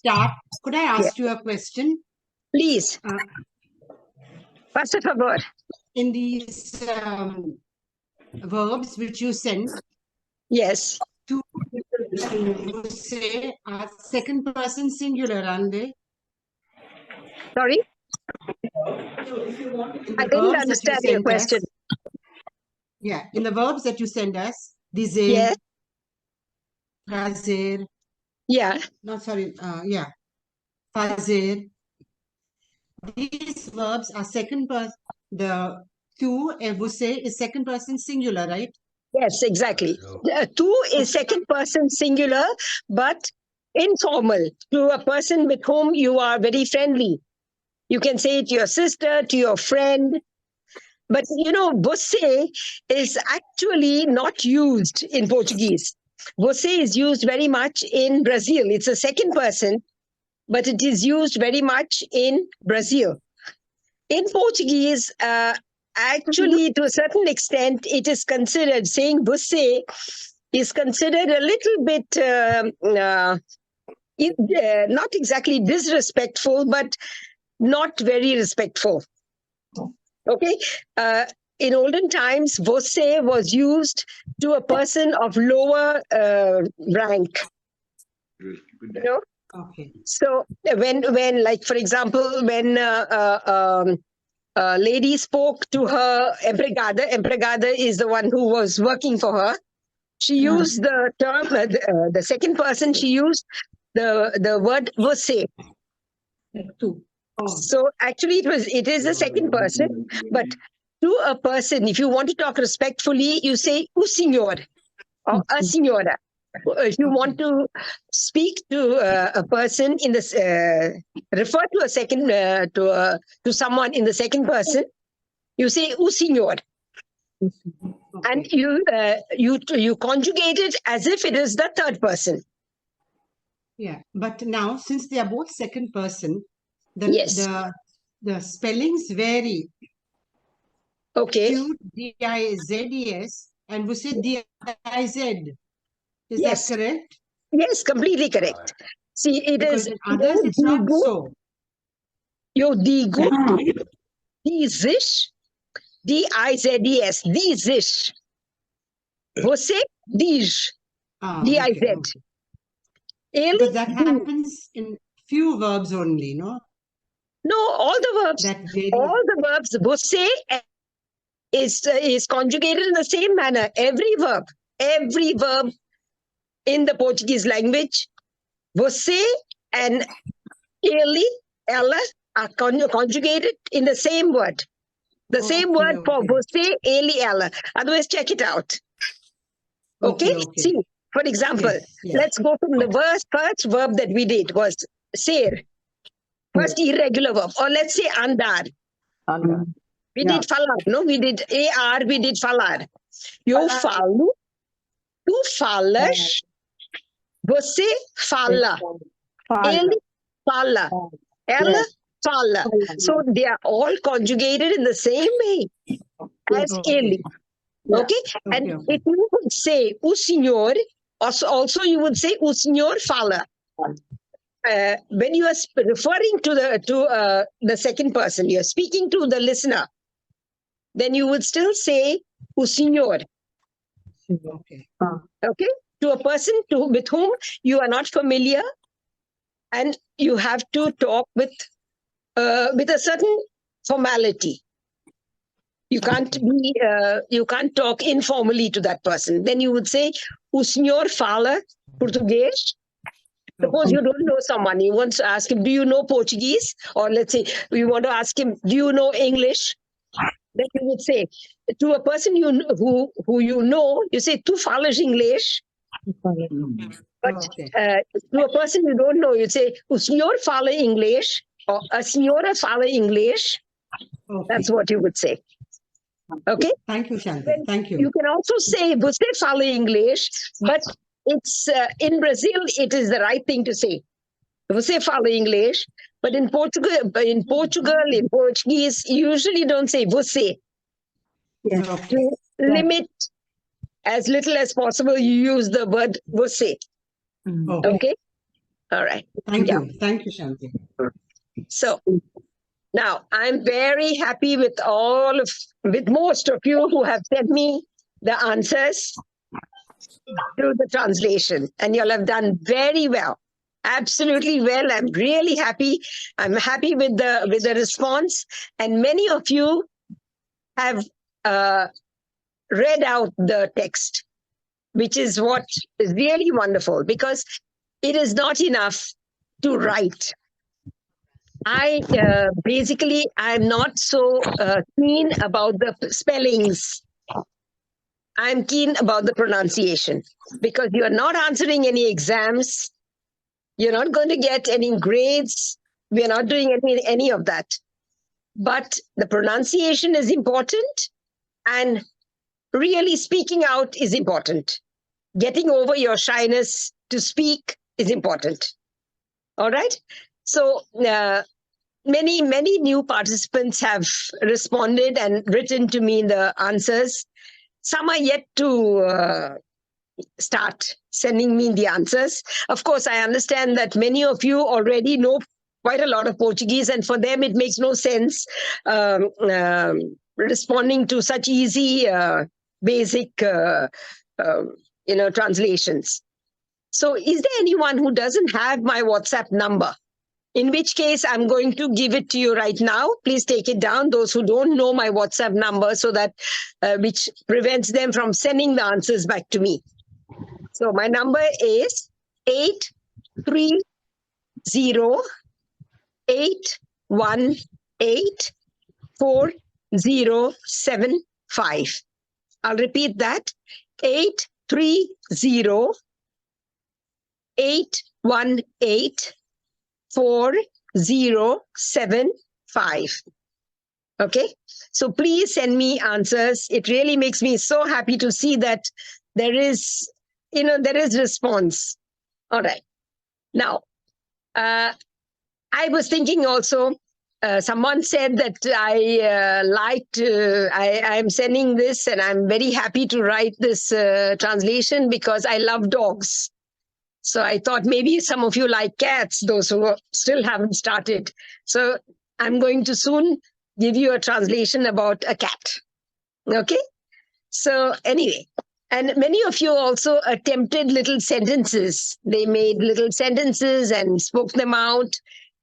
start, could I ask Yeah. you a question? Please. Pasa favor. In these verbs which you sent, Yes. two you say are second person singular, aren't they? Sorry? In I the didn't verbs that you understand your sent question. us, yeah, in the verbs that you send us, dizer, Yes. trazer, Yeah. no, sorry, yeah, fazer. These verbs are second person. The tu and você is second person singular, right? Yes, exactly. Tu is second person singular, but informal to a person with whom you are very friendly. You can say it to your sister, to your friend. But você is actually not used in Portuguese. Você is used very much in Brazil. It's a second person, but it is used very much in Brazil. In Portuguese, actually, to a certain extent, it is considered, saying você is considered a little bit, not exactly disrespectful, but not very respectful. Okay? In olden times, você was used to a person of lower rank. You know? Okay. So when, like, for example, when lady spoke to her empregada is the one who was working for her. She used the term, the second person, she used the word você. So actually it is the second person, but to a person, if you want to talk respectfully, you say o senhor or a senhora. If you want to speak to a person in this, refer to a second to someone in the second person, you say o senhor, and you conjugate it as if it is the third person. Yeah, but now since they are both second person, Yes. the spellings vary. Okay. Q D-I-Z-E-S and você D-I-Z. Is Yes. that correct? Yes, completely correct. See, it Because is in others it's not so. Eu digo, dizes, D-I-Z-E-S, dizes. Você diz, D-I-Z. Okay. Ele Because that diz. happens in few verbs only, no? No, all the verbs. That vary. All the verbs. Você is conjugated in the same manner. Every verb in the Portuguese language, você and ele, ela are conjugated in the same word. The same word for você, ele, ela. Otherwise, check it out. Okay? See, for example, let's go from the first verb that we did was ser. First irregular verb. Or let's say andar. We did falar. No, we did AR, we did falar. Eu falo, tu falas, você fala, ele fala, ela fala. So they are all conjugated in the same way as ele. Okay? And if you would say o senhor, also you would say o senhor fala. When you are referring to the second person, you are speaking to the listener, then you would still say o senhor. Okay? To a person with whom you are not familiar, and you have to talk with a certain formality. You can't you can't talk informally to that person. Then you would say, o senhor fala português? Suppose you don't know someone, you want to ask him, do you know Portuguese? Or let's say you want to ask him, do you know English? Then you would say, to a person who you know, you say, tu falas inglês? But to a person you don't know, you say, o senhor fala inglês? Or a senhora fala inglês? That's what you would say. Okay? Thank you, Shanti. Thank you. You can also say, você fala inglês, but it's in Brazil, it is the right thing to say. Você fala inglês, but in Portugal, in Portuguese, you usually don't say você. Yes. To limit as little as possible, you use the word você. Okay? All right. Thank Yeah. you. Thank you, Shanti. So now I'm very happy with with most of you who have sent me the answers to the translation, and you'll have done very well. Absolutely well. I'm really happy. I'm happy with the response, and many of you have read out the text, which is what is really wonderful, because it is not enough to write. I basically, I'm not so keen about the spellings. I'm keen about the pronunciation, because you are not answering any exams. You're not going to get any grades. We are not doing any of that. But the pronunciation is important, and really speaking out is important. Getting over your shyness to speak is important. All right. So many new participants have responded and written to me the answers. Some are yet to start sending me the answers. Of course, I understand that many of you already know quite a lot of Portuguese, and for them it makes no sense responding to such easy, basic, translations. So, is there anyone who doesn't have my WhatsApp number? In which case, I'm going to give it to you right now. Please take it down, those who don't know my WhatsApp number, so that which prevents them from sending the answers back to me. So my number is 830-818-4075. I'll repeat that. 830-818-4075. Okay, so please send me answers. It really makes me so happy to see that there is response. All right. Now, I was thinking also, someone said that I'm sending this, and I'm very happy to write this translation because I love dogs. So I thought maybe some of you like cats, those who still haven't started. So I'm going to soon give you a translation about a cat. Okay? So anyway, and many of you also attempted little sentences. They made little sentences and spoke them out,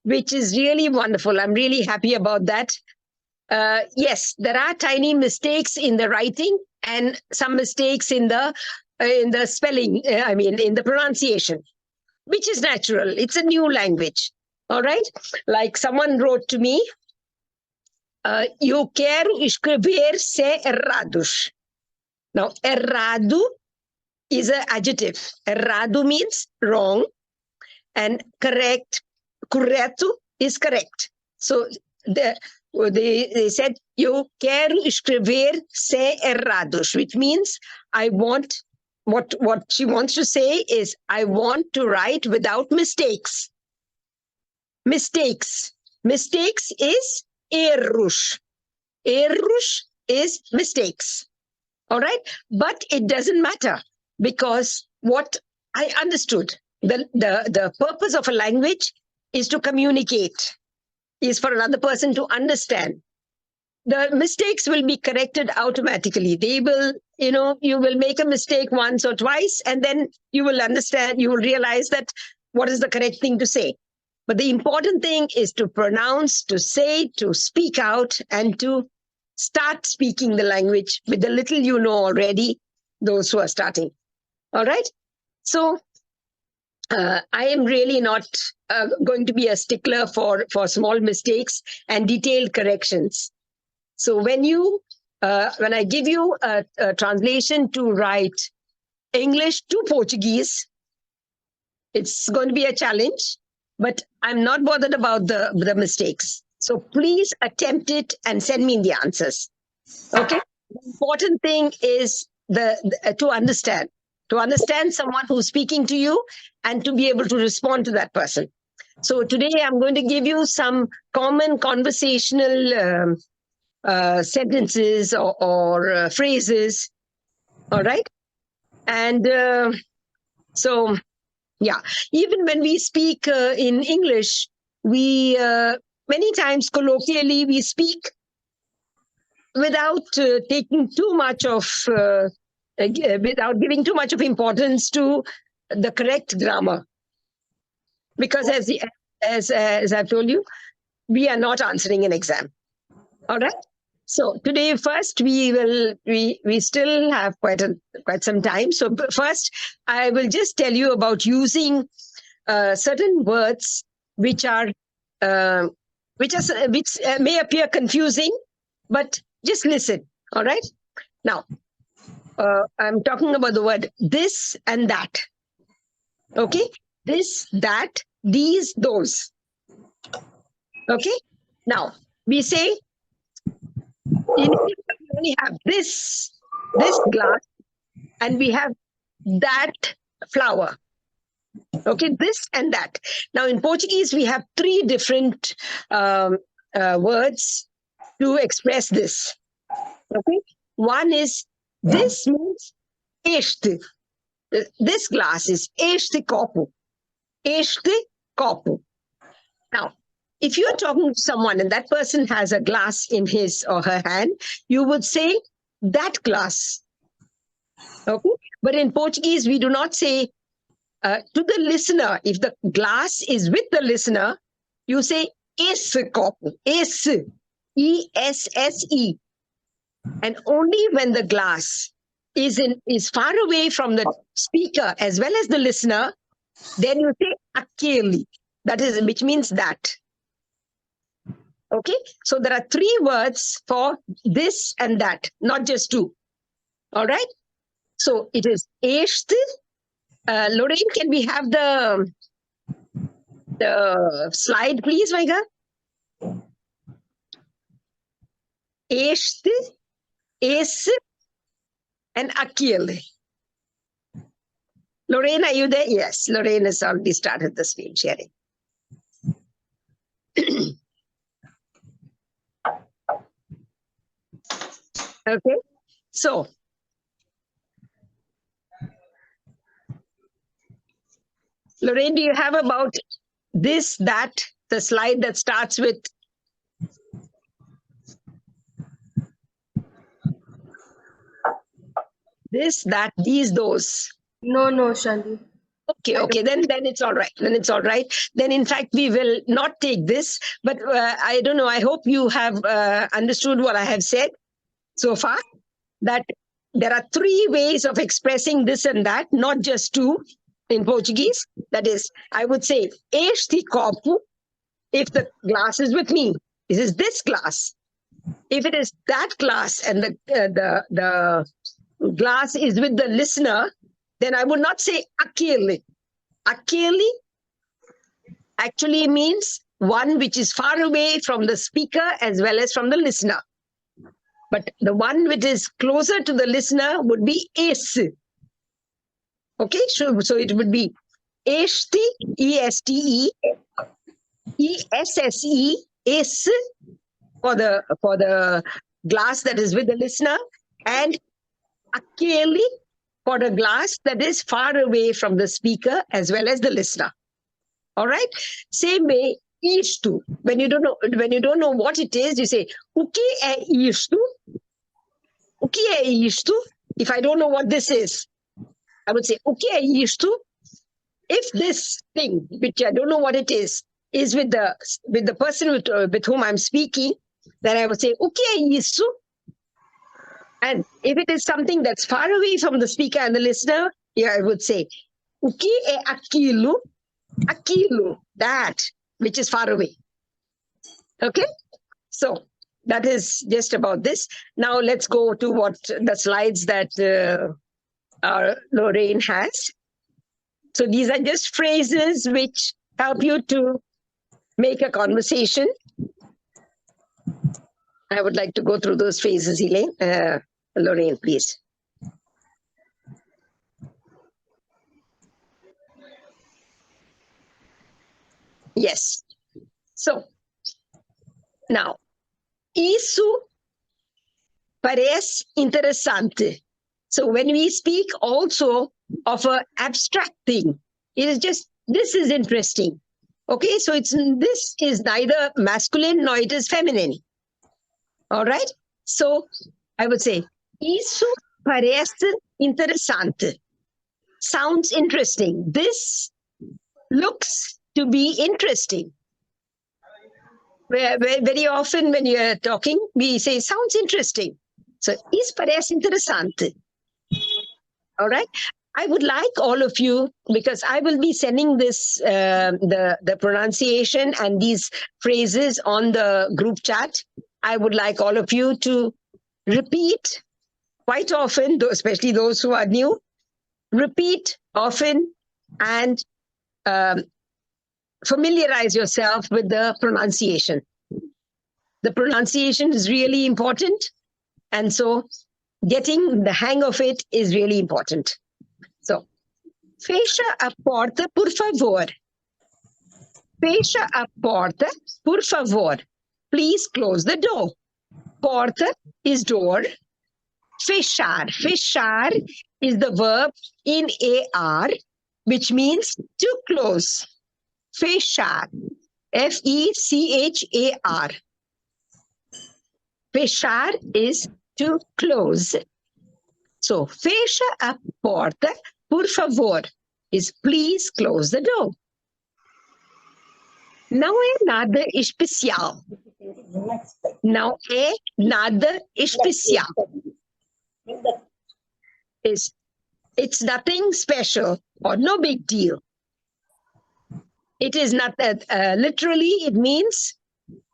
which is really wonderful. I'm really happy about that. Yes, there are tiny mistakes in the writing and some mistakes in the spelling, in the pronunciation, which is natural. It's a new language. All right? Like someone wrote to me, eu quero escrever-se errados. Now, errado is an adjective. Errado means wrong, and correto is correct. So they said, eu quero escrever-se errados, which means I want, what she wants to say is, I want to write without mistakes. Mistakes is erros. Erros is mistakes. All right. But it doesn't matter, because what I understood, the purpose of a language is to communicate, is for another person to understand. The mistakes will be corrected automatically. They will, you will make a mistake once or twice, and then you will understand, you will realize that what is the correct thing to say. But the important thing is to pronounce, to say, to speak out, and to start speaking the language with the little you know already, those who are starting. All right. So I am really not going to be a stickler for small mistakes and detailed corrections. So when I give you a translation to write English to Portuguese, it's going to be a challenge, but I'm not bothered about the mistakes. So please attempt it and send me the answers. Okay. The important thing is to understand someone who's speaking to you and to be able to respond to that person. So today I'm going to give you some common conversational sentences or phrases. All right. And so Yeah. Even when we speak in English, we many times colloquially we speak without taking too much of without giving too much of importance to the correct grammar, because as I've told you, we are not answering an exam. All right. So today, first we still have quite some time. So first, I will just tell you about using certain words which may appear confusing, but just listen. All right. Now, I'm talking about the word this and that. Okay, this, that, these, those. Okay. Now we say in English, we only have this glass, and we have that flower. Okay, this and that. Now in Portuguese, we have three different words to express this. Okay, one is this means este. This glass is este copo. Este copo. Now, if you're talking to someone and that person has a glass in his or her hand, you would say that glass. Okay, but in Portuguese, we do not say to the listener. If the glass is with the listener, you say esse copo, esse, E-S-S-E. And only when the glass is far away from the speaker as well as the listener, then you say aquele. That is, which means that. Okay, so there are three words for this and that, not just two. All right. So it is este. Lorraine, can we have the slide, please, Vaiga? Este, esse, and aquele. Lorraine, are you there? Yes, Lorraine has already started the screen sharing. Okay, so Lorraine, do you have about this, that, the slide that starts with this, that, these, those? No, Shanti. Okay, then it's all right. Then in fact, we will not take this, but I don't know. I hope you have understood what I have said so far, that there are three ways of expressing this and that, not just two in Portuguese. That is, I would say, este copo, if the glass is with me. This is this glass. If it is that glass and the glass is with the listener, then I would not say aquele. Aquele actually means one which is far away from the speaker as well as from the listener. But the one which is closer to the listener would be esse. Okay, so it would be este, E-S-T-E, E-S-S-E, esse, for the glass that is with the listener, and aquele for the glass that is far away from the speaker as well as the listener. All right. Same way, isto. When you don't know what it is, you say o que é isto? O que é isto? If I don't know what this is, I would say o que é isto? If this thing, which I don't know what it is with the person with whom I'm speaking, then I would say o que é isto? And if it is something that's far away from the speaker and the listener, yeah, I would say o que é aquilo? Aquilo, that which is far away. Okay, so that is just about this. Now let's go to what the slides that our Lorraine has. So these are just phrases which help you to make a conversation. I would like to go through those phrases, Elaine. Lorraine, please. Yes. So now, isso parece interessante. So when we speak also of an abstract thing, It is just, this is interesting. Okay, so this is neither masculine nor it is feminine. All right. So I would say, isso parece interessante. Sounds interesting. This looks to be interesting. Very often when you're talking, we say, sounds interesting. So, isso parece interessante. All right. I would like all of you, because I will be sending this, the pronunciation and these phrases on the group chat. I would like all of you to repeat quite often, especially those who are new, repeat often and familiarize yourself with the pronunciation. The pronunciation is really important. And so getting the hang of it is really important. So, fecha a porta, por favor. Fecha a porta, por favor. Please close the door. Porta is door. Fechar. Fechar is the verb in AR, which means to close. Fechar. Fechar. Fechar is to close. So, fecha a porta, por favor, is please close the door. Não é nada especial. Não é nada especial. It's nothing special or no big deal. It is not that, literally, it means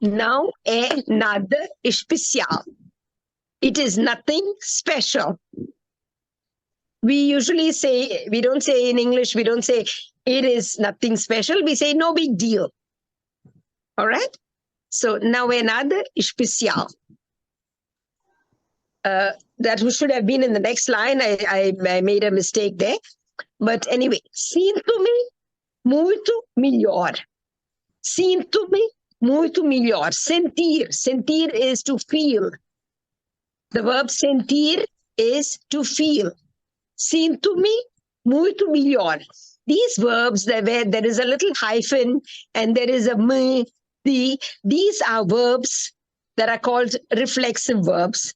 não é nada especial. It is nothing special. We usually say, we don't say in English, we don't say it is nothing special. We say no big deal. All right? So, não é nada especial. That should have been in the next line. I made a mistake there. But anyway, sinto-me muito melhor. Sinto-me muito melhor. Sentir. Sentir is to feel. The verb sentir is to feel. Sinto-me muito melhor. These verbs, there is a little hyphen and there is a me, the. These are verbs that are called reflexive verbs.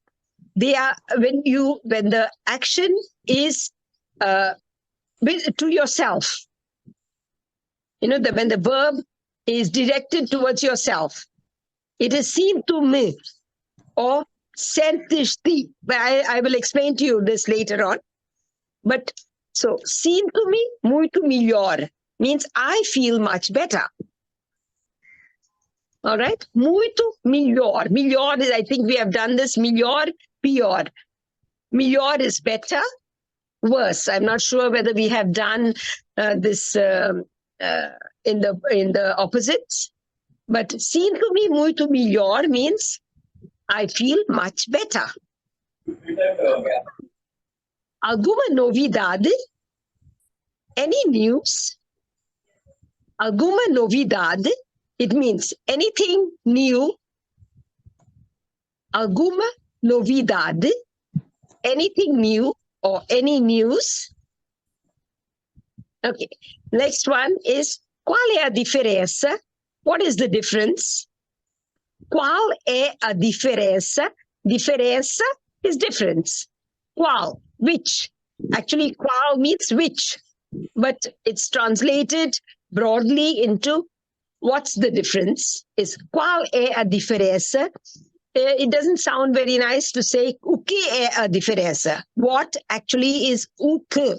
They are when the action is to yourself. You know, when the verb is directed towards yourself. It is sinto-me or sentiste. But I will explain to you this later on. But so, sinto-me muito melhor means I feel much better. All right? Muito melhor. Melhor is, I think we have done this. Melhor, pior. Melhor is better, worse. I'm not sure whether we have done this in the opposites. But sinto-me muito melhor means I feel much better. Alguma novidade? Any news? Alguma novidade? It means anything new. Alguma novidade? Anything new or any news? Okay. Next one is qual é a diferença? What is the difference? Qual é a diferença? Diferença is difference. Qual? Which? Actually, qual means which, but it's translated broadly into what's the difference is qual é a diferença. It doesn't sound very nice to say o que é a diferença. What actually is o que.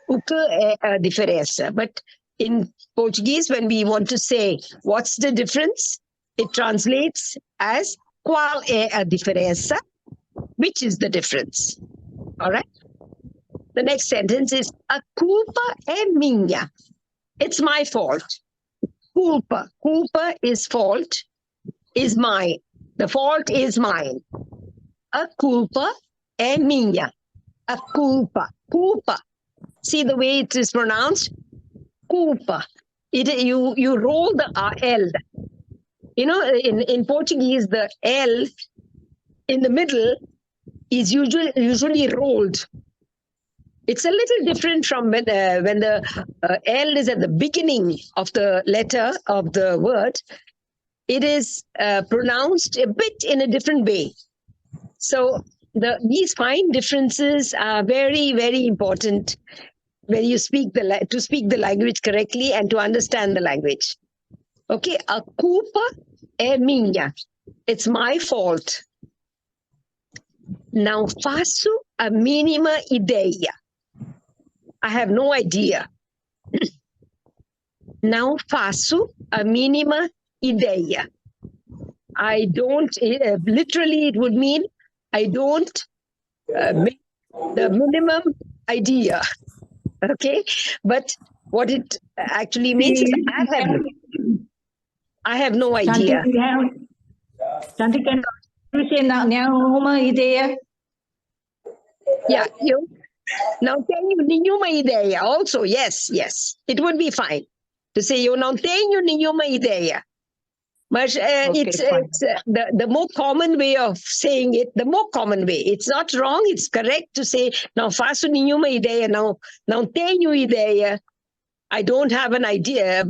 O que é a diferença. But in Portuguese, when we want to say what's the difference, it translates as qual é a diferença, which is the difference. All right? The next sentence is a culpa é minha. It's my fault. Culpa. Culpa is fault, is mine. The fault is mine. A culpa é minha. A culpa. Culpa. See the way it is pronounced? Culpa. You roll the L. You know, in Portuguese, the L in the middle is usually rolled. It's a little different from when the L is at the beginning of the letter of the word. It is pronounced a bit in a different way. So these fine differences are very, very important when you speak to speak the language correctly and to understand the language. Okay, a culpa é minha. It's my fault. Não faço a mínima ideia. I have no idea. Não faço a mínima ideia. I don't, literally it would mean I don't make the minimum idea. Okay, but what it actually means is I have no idea. Shanti, can you say nenhuma ideia? Yeah, you. Não tenho nenhuma ideia. Also, yes, it would be fine to say eu não tenho nenhuma ideia. But it's the more common way of saying it, the more common way. It's not wrong, it's correct to say não faço nenhuma ideia, não tenho ideia. I don't have an idea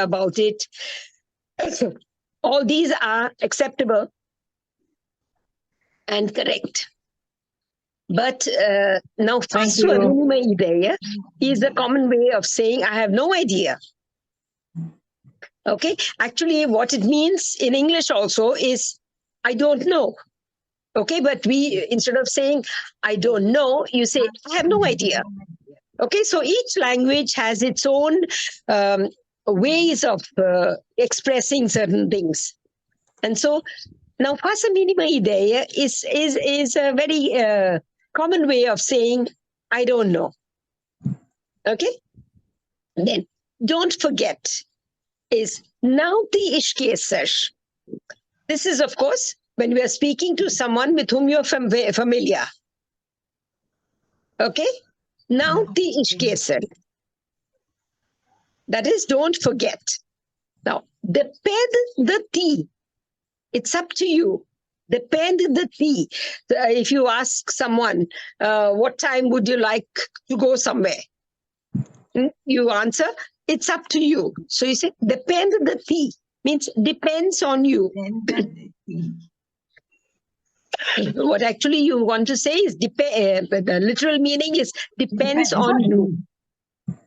about it. All these are acceptable and correct. But não faço a mínima ideia is the common way of saying I have no idea. Okay, actually what it means in English also is I don't know. Okay, but we, instead of saying I don't know, you say I have no idea. Okay, so each language has its own ways of expressing certain things. And so now faço a mínima ideia is a very common way of saying I don't know. Okay, then don't forget is não te esqueças. This is, of course, when we are speaking to someone with whom you're familiar. Okay? Não te esqueças. That is, don't forget. Now, depende de ti. It's up to you. Depende de ti. If you ask someone, what time would you like to go somewhere? You answer, it's up to you. So you say, depende de ti, means depends on you. What actually you want to say is, the literal meaning is depends on you.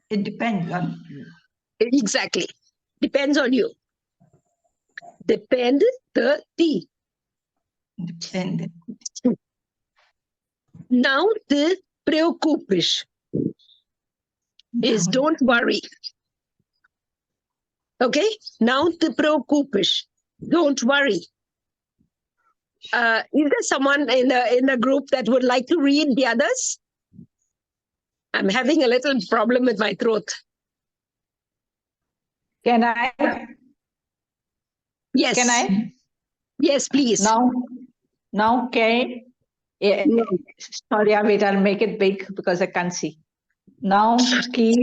It depends on you. Exactly. Depends on you. Depende de ti. Depende. Não te preocupes. Is don't worry. Okay? Não te preocupes. Don't worry. Is there someone in the group that would like to read the others? I'm having a little problem with my throat. Can I? Yes. Can I? Yes, please. Now, okay. Yeah, sorry, wait, I'll make it big because I can't see. Now, que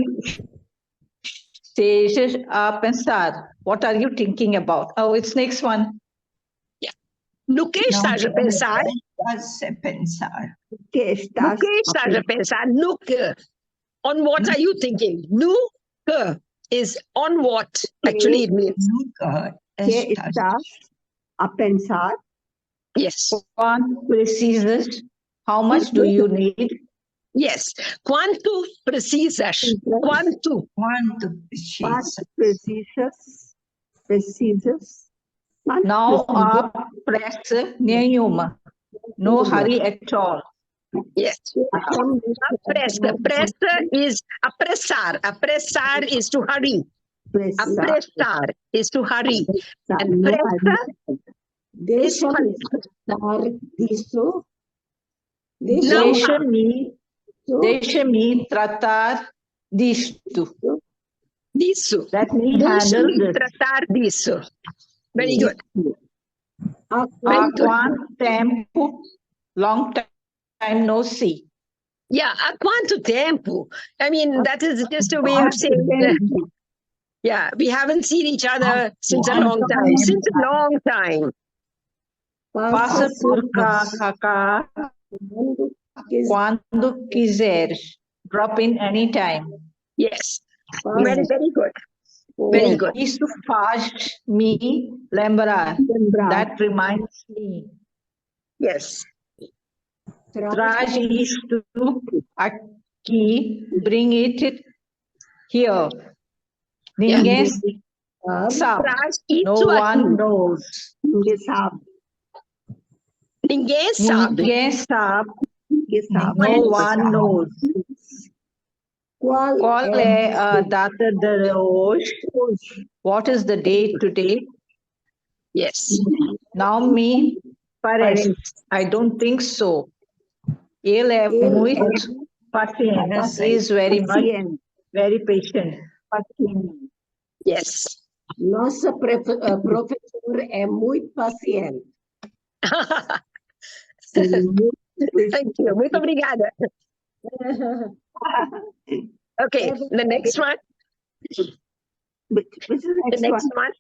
estejas a pensar. What are you thinking about? Oh, it's next one. Yeah. No que estás a pensar? Estás a pensar. No que estás a pensar? No que. On what are you thinking? No que is on what? Actually, it means. Que estás a pensar? Yes. Quanto precisas? How much do you need? Yes. Quanto precisas? Quanto? Quanto Precisas? Não há pressa nenhuma. No hurry at all. Yes. Pressa. Pressa is apressar. Apressar is to hurry. Apressar is to hurry. And pressa is hurry. Disso. Deixa-me tratar disto. Disso. Let me handle this. Tratar disso. Very good. Há quanto tempo? Long time no see. Yeah, há quanto tempo? I mean, that is just a way of saying that. Yeah, we haven't seen each other since a long time. Since a long time. Passa por cá. Quando quiseres. Drop in any time. Yes. Very, very good. Very good. Isso faz-me lembrar. That reminds me. Yes. Traz isto aqui. Bring it here. Ninguém sabe. Traz No isso aqui. one knows. Ninguém sabe. Ninguém sabe. No one knows. Qual é a data de hoje? What is the date today? Yes. Não me parece. I don't think so. Ele é muito paciente. He is very much, very patient. Yes. Nossa professor é muito paciente. Thank you. Muito obrigada. Okay, the next one. Which is The next one.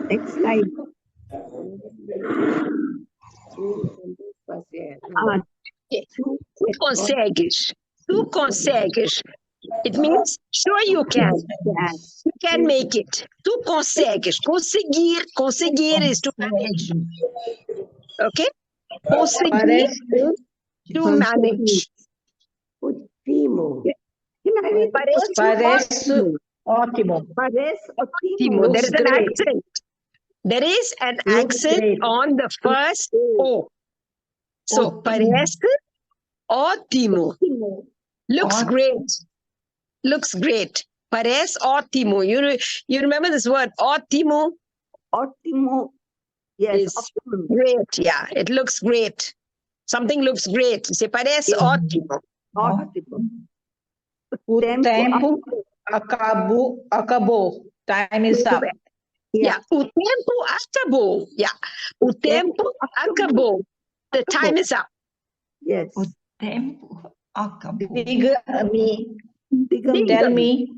Next slide. Tu consegues. Tu consegues. It means sure you can. You can make it. Tu consegues. Conseguir. Conseguir is to manage. Okay? Conseguir is to manage. Ótimo. Parece ótimo. Parece Ótimo. There is an accent. There is an accent on the first O. So, parece ótimo. Looks great. Looks great. Parece ótimo. You remember this word, ótimo? Ótimo. Yes. Is great. Yeah, it looks great. Something looks great. You say, parece ótimo. Ótimo. O tempo acabou. Time is up. Yeah, o tempo acabou. Yeah, o tempo acabou. The time is up. Yes. O tempo acabou. Diga-me. Diga-me. Tell me.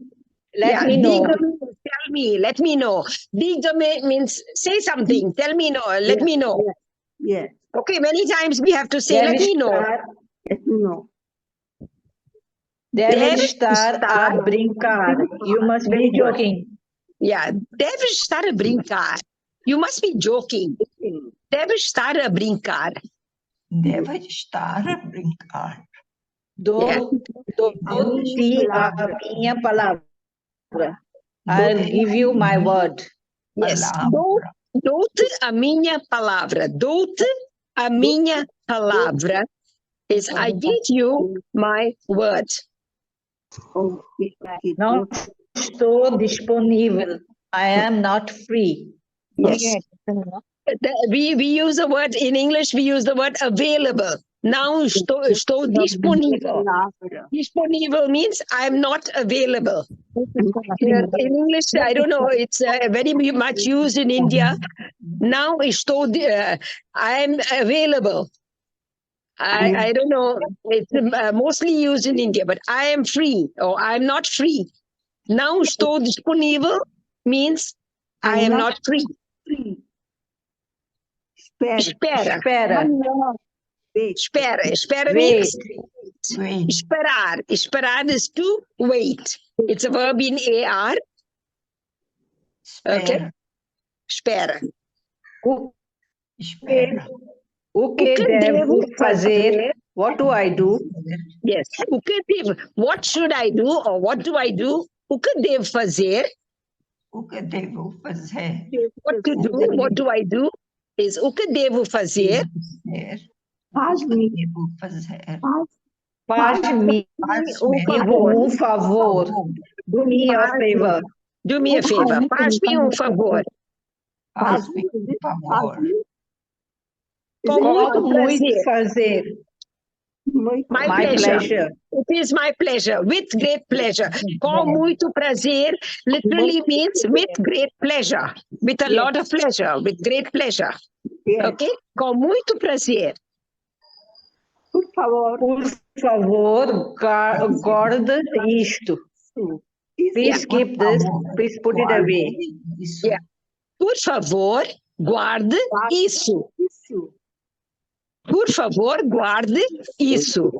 Let me know. Diga-me, tell me. Let me know. Diga-me means say something. Tell me no. Let me know. Yes. Okay, many times we have to say, let me know. Let me know. Deve estar a brincar. You must be joking. Yeah, deve estar a brincar. You must be joking. Deve estar a brincar. Deve estar a brincar. Dou-te a minha palavra. I'll give you my word. Yes. Dou-te a minha palavra. Dou-te a minha palavra is I give you my word. Não estou disponível. I am not free. Yes. We use the word, in English, we use the word available. Now, estou disponível. Disponível means I'm not available. In English, I don't know, it's very much used in India. Now, I'm available. I don't know, it's mostly used in India, but I am free or I'm not free. Now, estou disponível means I am not free. Espera. Espera means esperar. Esperar is to wait. It's a verb in AR. Okay? Espera. Espera. O que devo fazer? What do I do? Yes. What should I do or what do I do? O que devo fazer? O que devo fazer? What to do? What do I do? Is o que devo fazer? Faz-me. Devo fazer. Faz-me um favor. Do me a favor. Do me a favor. Faz-me um favor. Faz-me um favor. Com muito prazer. My pleasure. It is my pleasure. With great pleasure. Com muito prazer literally means with great pleasure. With a lot of pleasure. With great pleasure. Okay? Com muito prazer. Por favor, guarda isto. Please keep this. Please put it away. Yeah. Por favor, guarde isso. Por favor, guarde isso.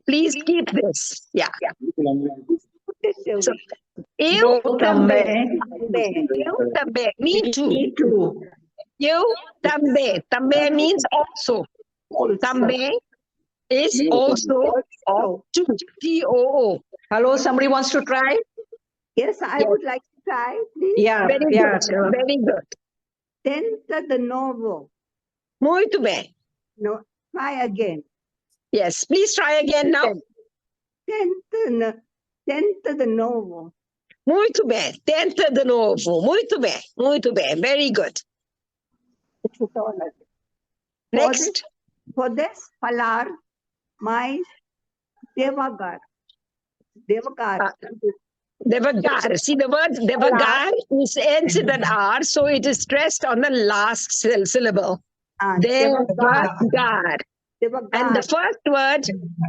Please keep this. Yeah. So, eu também. Eu também. Me too. Me too. Eu também. Também means also. Também is also of too. T-O-O. Hello, somebody wants to try? Yes, I would like to try, please. Yeah, Very yeah. good. Very good. Tenta de novo. Muito bem. No, try again. Yes, please try again now. Tenta de novo. Muito bem. Tenta de novo. Muito bem. Muito bem. Very good. Next. Podes falar mais devagar. Devagar. Devagar. See, the word devagar is ends with an R, so it is stressed on the last syllable. Devagar. Devagar. And the first word,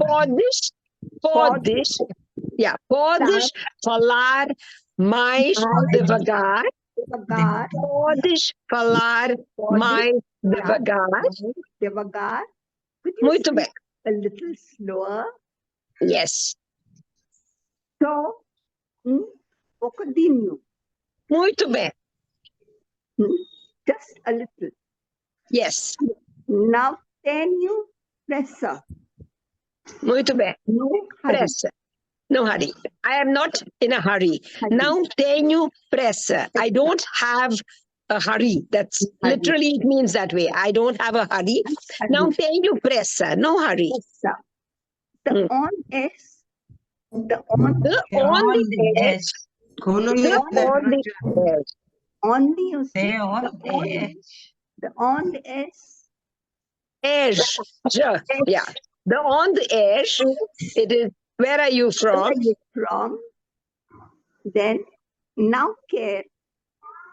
podes. Yeah, podes falar mais devagar. Devagar. Podes falar mais devagar. Devagar. Could you Muito bem. speak a little slower? Yes. So, um bocadinho. Muito bem. Just a little. Yes. Now, tenho pressa. Muito bem. No hurry. Pressa. No hurry. I am not in a hurry. Não tenho pressa. I don't have a hurry. That's literally it means that way. I don't have a hurry. Não tenho pressa. No hurry. Pressa. The on is the on. The on the edge. The on the edge. Only you see Stay on the edge. the on is Edge. Yeah. The on the edge. It is. Where are you where from? are you from? Then não quer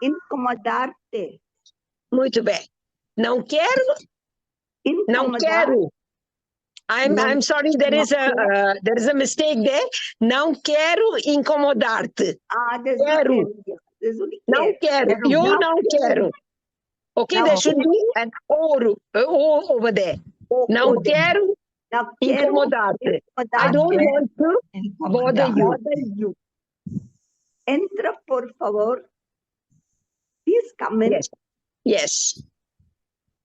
incomodar-te. Muito bem. Não quero. Não Incomodar. quero. I'm sorry, there is a mistake there. Não quero incomodar-te. There's Quero. There's only Não care. quero. Eu não quero. Okay, Não there should be an O over there. Não quero Não quero incomodar-te. I don't want to bother you. Entra, por favor. Please come in. Yes. Yes.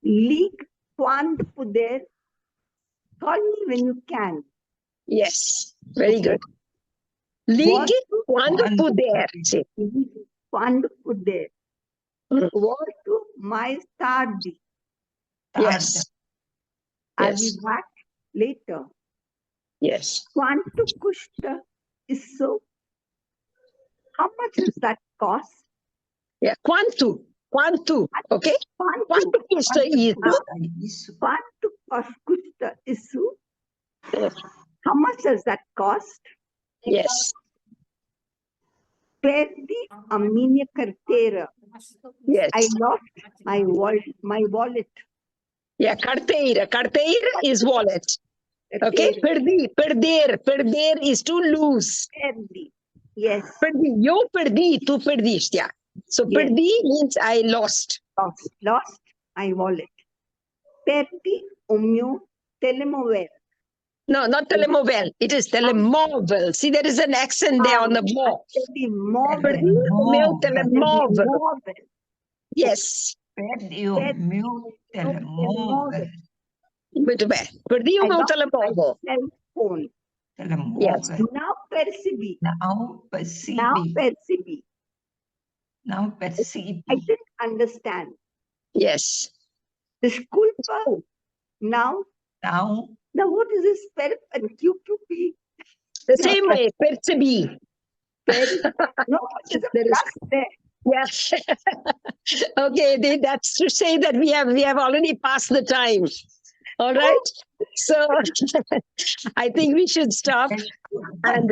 Ligue quando puder. Call me when you can. Yes. Very good. Ligue quando puder. Sim. Ligue quando puder. Volto mais tarde. Yes. I'll Yes. be back later. Yes. Quanto custa isso? How much does that cost? Yeah. Quanto? Okay? Quanto custa isso? Quanto custa isso? How much does that cost? Yes. Perdi a minha carteira. Yes. I lost my wallet. Yeah, carteira. Carteira is wallet. Okay? Perder is to lose. Perdi. Yes. Perdi. Eu perdi, tu perdiste. Yeah. So Yes. perdi means I lost. Lost my wallet. Perdi o meu telemóvel. No, not telemóvel. It is telemóvel. See, there is an accent there on the mo. Perdi o meu telemóvel. Yes. Perdi o meu telemóvel. Muito bem. Perdi o meu telemóvel. Cell phone. Yes. Telemóvel. Não percebi. Não percebi. Não percebi. I didn't understand. Yes. Desculpa. Now, Não what is this verb and QQP? The same way. Percebi. No, there's a There is- plus there. Yes. Okay, that's to say that we have already passed the time. All right. So I think we should stop. And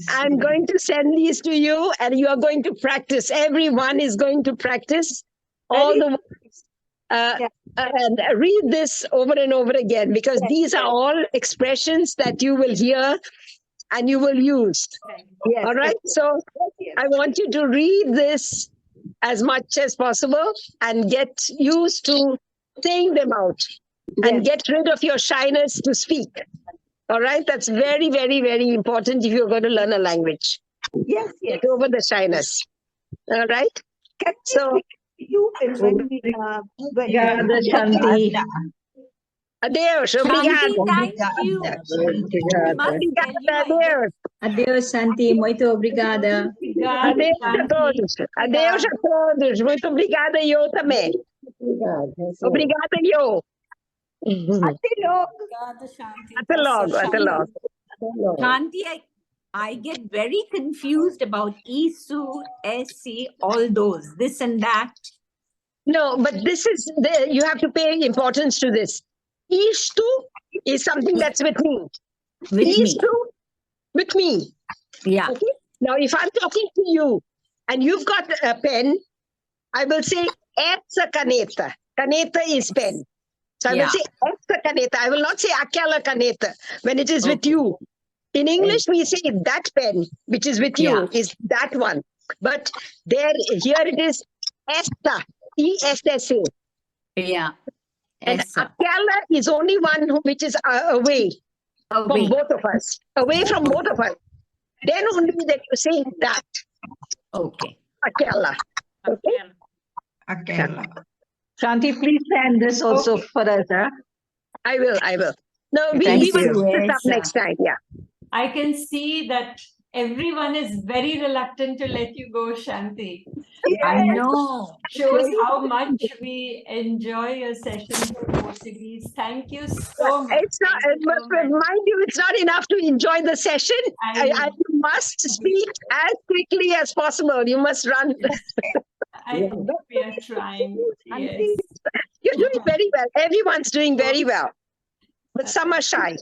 I'm going to send these to you, and you are going to practice. Everyone is going to practice all the words. And read this over and over again, because these are all expressions that you will hear and you will use. Yes. All right. So Yes. I want you to read this as much as possible and get used to saying them out. and get rid of your shyness to speak. All right, that's very, very, very important if you're going to learn a language. Yes, yes. Get over the shyness. All right. Can we So, speak to you when we Obrigada, Shanti. adeus, Shanti, obrigado. thank you. Obrigada. Must tell you, Obrigada, adeus. Adeus, Shanti. Muito obrigada. Adeus a todos. Adeus a todos. Muito obrigada e eu também. Obrigada e eu. Até logo, até logo. Shanti, I get very confused about Isu, SC, all those, this and that. No, but this is, you have to pay importance to this. Isto is something that's with me. With me. Isto, with me. Yeah. Okay? Now, if I'm talking to you and you've got a pen, I will say, essa caneta. Caneta is pen. So I will say, essa caneta. I will not say, aquela caneta, when it is with you. In English, we say that pen, which is with you, is that one. But here it is, esta, E-S-S-A. Yeah. And aquela is only one which is away from both of us. Away from both of us. Then only that you say that. Okay. Aquela. Okay? Aquela. Shanti, please send this also for us. Huh? I will. No, we Thank will you. do this up next time. Yeah. I can see that everyone is very reluctant to let you go, Shanti. I know. Shows how much we enjoy your sessions in Portuguese. Thank you so much. It's not, mind you, it's not enough to enjoy the session. You must speak as quickly as possible. You must run. I think we are trying. Yes. You're doing very well. Everyone's doing very well. But some are shy.